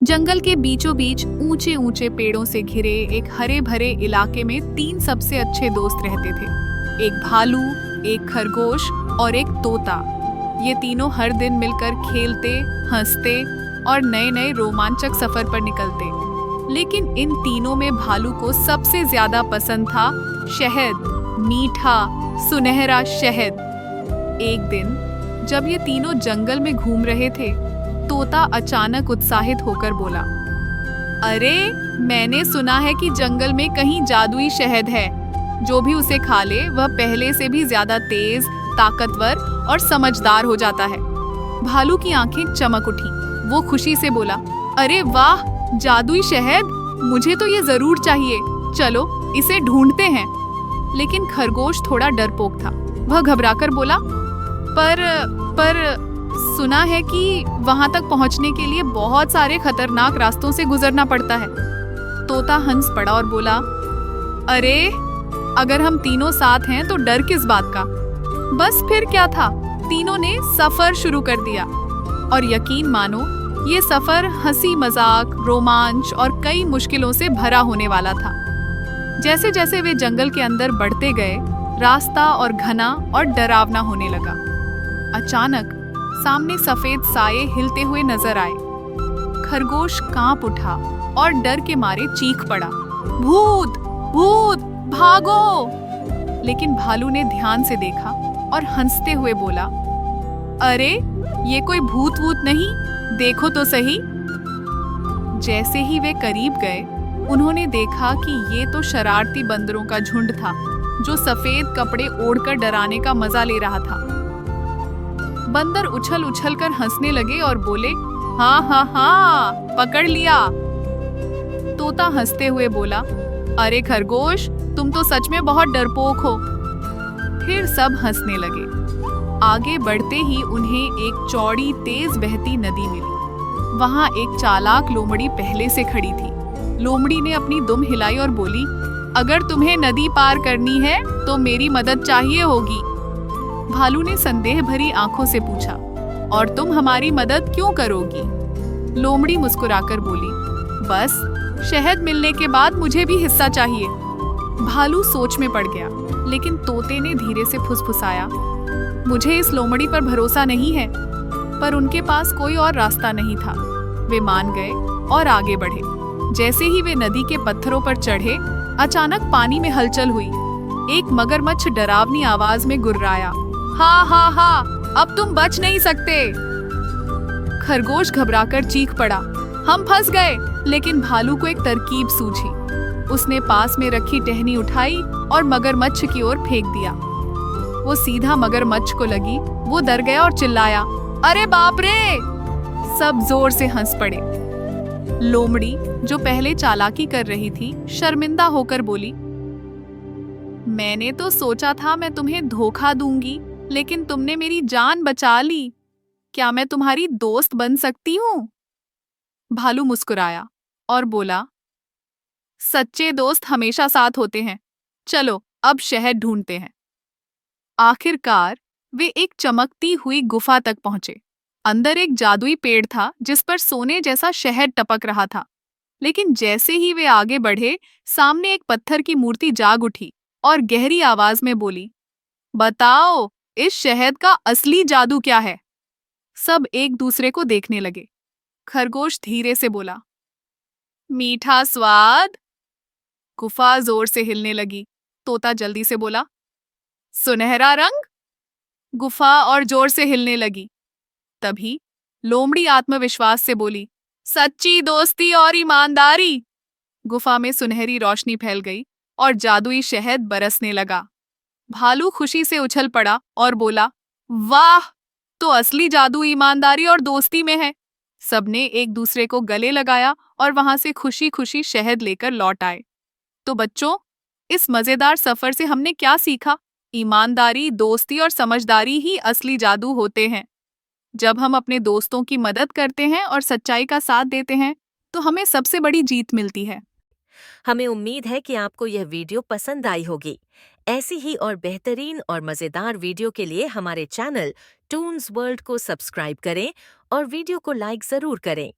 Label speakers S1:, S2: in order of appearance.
S1: जंगल के बीचों बीच ऊंचे ऊंचे पेड़ों से घिरे एक हरे भरे इलाके में तीन सबसे अच्छे दोस्त रहते थे। एक भालू, एक खरगोश और एक तोता। ये तीनों हर दिन मिलकर खेलते, हंसते और नए नए रोमांचक सफर पर निकलते। लेकिन इन तीनों में भालू को सबसे ज्यादा पसंद था शहद, मीठा सुनहरा शहद। एक दिन जब ये तीनों जंगल में घूम रहे थे, तोता अचानक उत्साहित होकर बोला, अरे मैंने सुना है कि जंगल में कहीं जादुई शहद है। जो भी उसे खा ले वह पहले से भी ज्यादा तेज, ताकतवर और समझदार हो जाता है। भालू की आंखें चमक उठी। वो खुशी से बोला, अरे वाह, जादुई शहद, मुझे तो ये जरूर चाहिए। चलो इसे ढूंढते हैं। लेकिन खरगोश थोड़ा डरपोक था। वह घबराकर बोला, पर सुना है कि वहां तक पहुंचने के लिए बहुत सारे खतरनाक रास्तों से गुजरना पड़ता है। तोता हंस पड़ा और बोला, अरे अगर हम तीनों साथ हैं तो डर किस बात का। बस फिर क्या था, तीनों ने सफर शुरू कर दिया। और यकीन मानो, ये सफर हंसी मजाक, रोमांच और कई मुश्किलों से भरा होने वाला था। जैसे जैसे वे जंगल के अंदर बढ़ते गए, रास्ता और घना और डरावना होने लगा। अचानक सामने सफेद साये हिलते हुए नजर आए। खरगोश कांप उठा और डर के मारे चीख पड़ा, भूत भूत भागो। लेकिन भालू ने ध्यान से देखा और हंसते हुए बोला, अरे ये कोई भूत वूत नहीं, देखो तो सही। जैसे ही वे करीब गए, उन्होंने देखा कि ये तो शरारती बंदरों का झुंड था, जो सफेद कपड़े ओढ़कर डराने का मजा ले रहा था। बंदर उछल उछल कर हंसने लगे और बोले, हाँ हाँ हाँ, पकड़ लिया। तोता हंसते हुए बोला, अरे खरगोश, तुम तो सच में बहुत डरपोक हो। फिर सब हंसने लगे। आगे बढ़ते ही उन्हें एक चौड़ी तेज बहती नदी मिली। वहां एक चालाक लोमड़ी पहले से खड़ी थी। लोमड़ी ने अपनी दुम हिलाई और बोली, अगर तुम्हें नदी पार करनी है तो मेरी मदद चाहिए होगी। भालू ने संदेह भरी आंखों से पूछा, और तुम हमारी मदद क्यों करोगी? लोमड़ी मुस्कुराकर बोली, बस शहद मिलने के बाद मुझे भी हिस्सा चाहिए। भालू सोच में पड़ गया, लेकिन तोते ने धीरे से फुसफुसाया, मुझे इस लोमड़ी पर भरोसा नहीं है। पर उनके पास कोई और रास्ता नहीं था। वे मान गए और आगे बढ़े। जैसे ही वे नदी के पत्थरों पर चढ़े, अचानक पानी में हलचल हुई। एक मगरमच्छ डरावनी आवाज में गुर्राया, हा हा हा, अब तुम बच नहीं सकते। खरगोश घबराकर चीख पड़ा, हम फंस गए। लेकिन भालू को एक तरकीब सूझी। उसने पास में रखी टहनी उठाई और मगरमच्छ की ओर फेंक दिया। वो सीधा मगरमच्छ को लगी। वो डर गया और चिल्लाया, अरे बाप रे। सब जोर से हंस पड़े। लोमड़ी, जो पहले चालाकी कर रही थी, शर्मिंदा होकर बोली, मैंने तो सोचा था मैं तुम्हें धोखा दूंगी, लेकिन तुमने मेरी जान बचा ली। क्या मैं तुम्हारी दोस्त बन सकती हूँ? भालू मुस्कुराया और बोला, सच्चे दोस्त हमेशा साथ होते हैं। चलो अब शहद ढूंढते हैं। आखिरकार वे एक चमकती हुई गुफा तक पहुंचे। अंदर एक जादुई पेड़ था, जिस पर सोने जैसा शहद टपक रहा था। लेकिन जैसे ही वे आगे बढ़े, सामने एक पत्थर की मूर्ति जाग उठी और गहरी आवाज में बोली, बताओ इस शहद का असली जादू क्या है? सब एक दूसरे को देखने लगे। खरगोश धीरे से बोला, मीठा स्वाद। गुफा जोर से हिलने लगी। तोता जल्दी से बोला, सुनहरा रंग। गुफा और जोर से हिलने लगी। तभी लोमड़ी आत्मविश्वास से बोली, सच्ची दोस्ती और ईमानदारी। गुफा में सुनहरी रोशनी फैल गई और जादुई शहद बरसने लगा। भालू खुशी से उछल पड़ा और बोला, वाह, तो असली जादू ईमानदारी और दोस्ती में है। सबने एक दूसरे को गले लगाया और वहां से खुशी खुशी शहद लेकर लौट आए। तो बच्चों, इस मजेदार सफर से हमने क्या सीखा? ईमानदारी, दोस्ती और समझदारी ही असली जादू होते हैं। जब हम अपने दोस्तों की मदद करते हैं और सच्चाई का साथ देते हैं, तो हमें सबसे बड़ी जीत मिलती है।
S2: हमें उम्मीद है कि आपको यह वीडियो पसंद आई होगी। ऐसी ही और बेहतरीन और मज़ेदार वीडियो के लिए हमारे चैनल टून्स वर्ल्ड को सब्सक्राइब करें और वीडियो को लाइक ज़रूर करें।